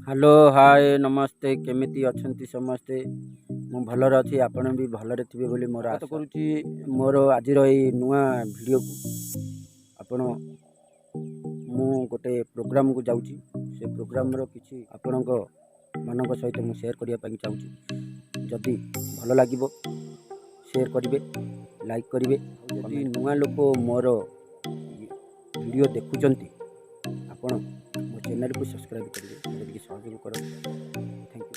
Hello hi नमस्ते केमिति अछंती समस्ते मु भलरे अच्छी आपण भी भलरे थे बोली मोर आशा करुच्ची। मोर आज नुआ वीडियो को आपण मु गोटे प्रोग्राम को जाऊँगी से प्रोग्राम रो किसी आपण मान सहित मुझे शेयर करने चाहूँगी। जदि भल लगे शेयर करेंगे लाइक करेंगे। जदि नुआ लोक मोर वीडियो देखुंट आपण मो चैनल को सब्सक्राइब करेंगे सहयोग कर। Thank you.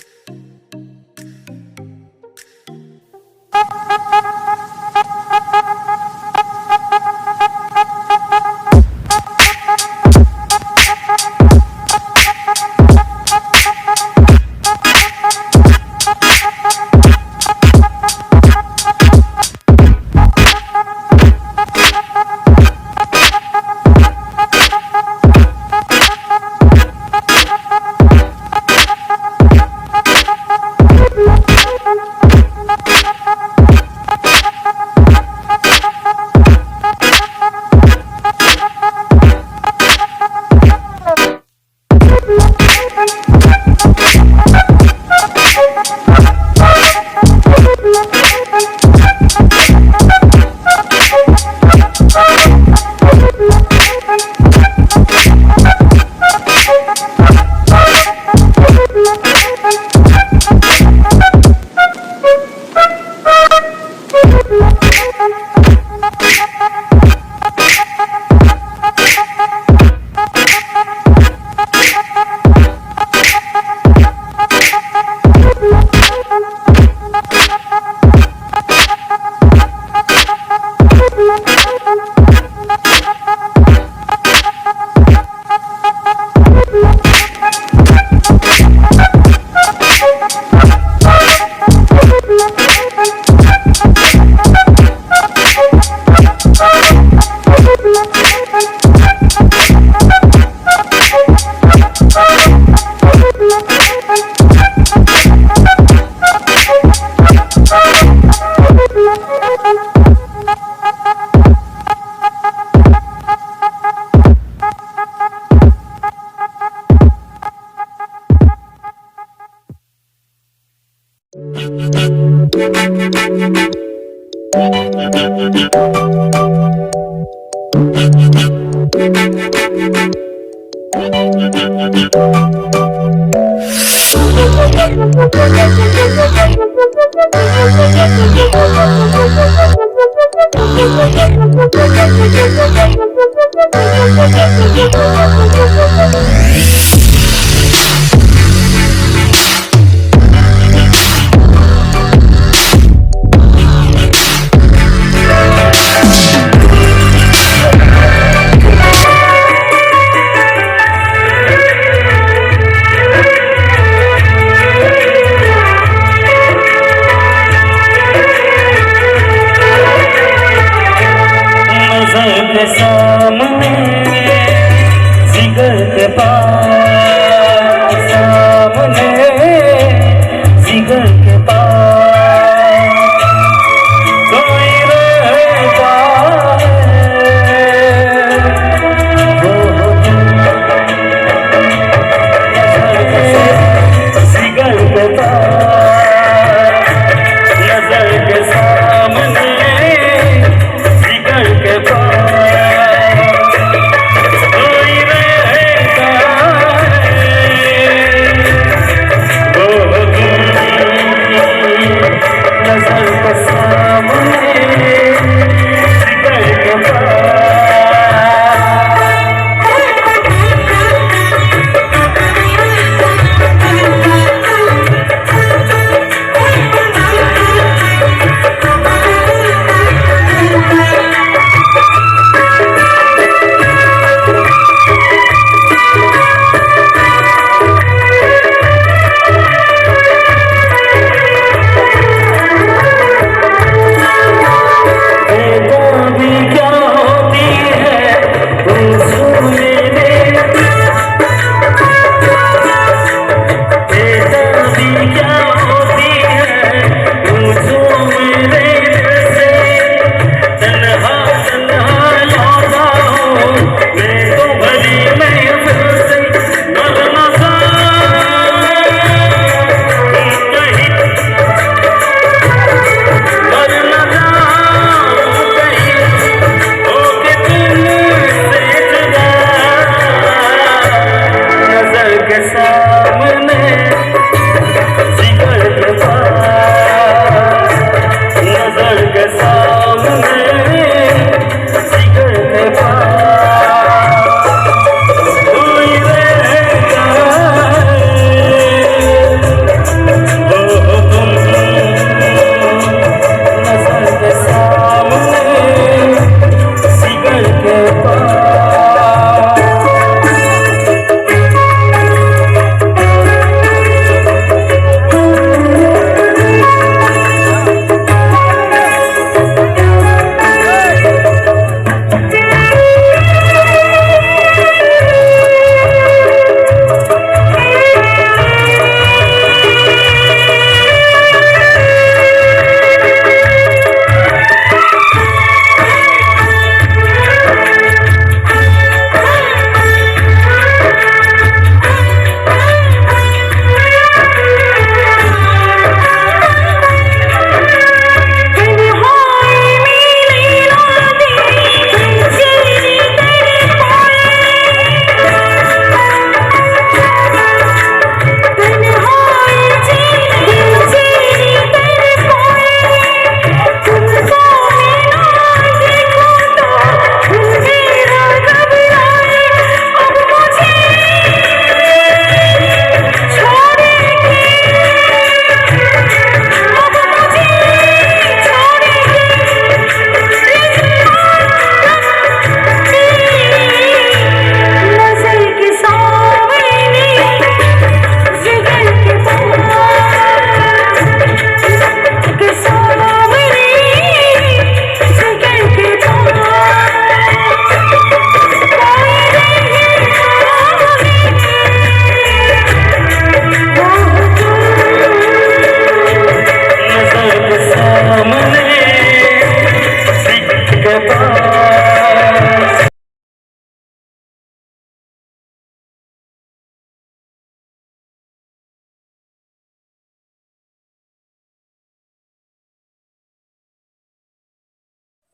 सामने जिगर के पास के सामने जिगर के पास, नजर के सामने जिगर के पास कोई रह जाए हो तुम, नजर के सामने जिगर के पास।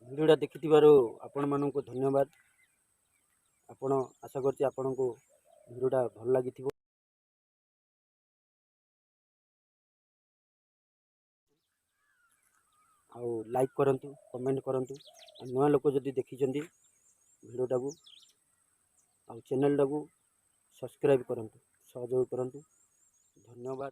भिडियोटा देखिथिबारु आपण माननको धन्यवाद। आपण आशा करछि आपणको भिडियोटा भल लागिथिबो। आउ लाइक करंतु, कमेंट करंतु। नुआ लोक जदि देखिचंदी भिडियोटा को आउ चैनल टाको सब्सक्राइब करंतु, सहयोग करंतु। धन्यवाद।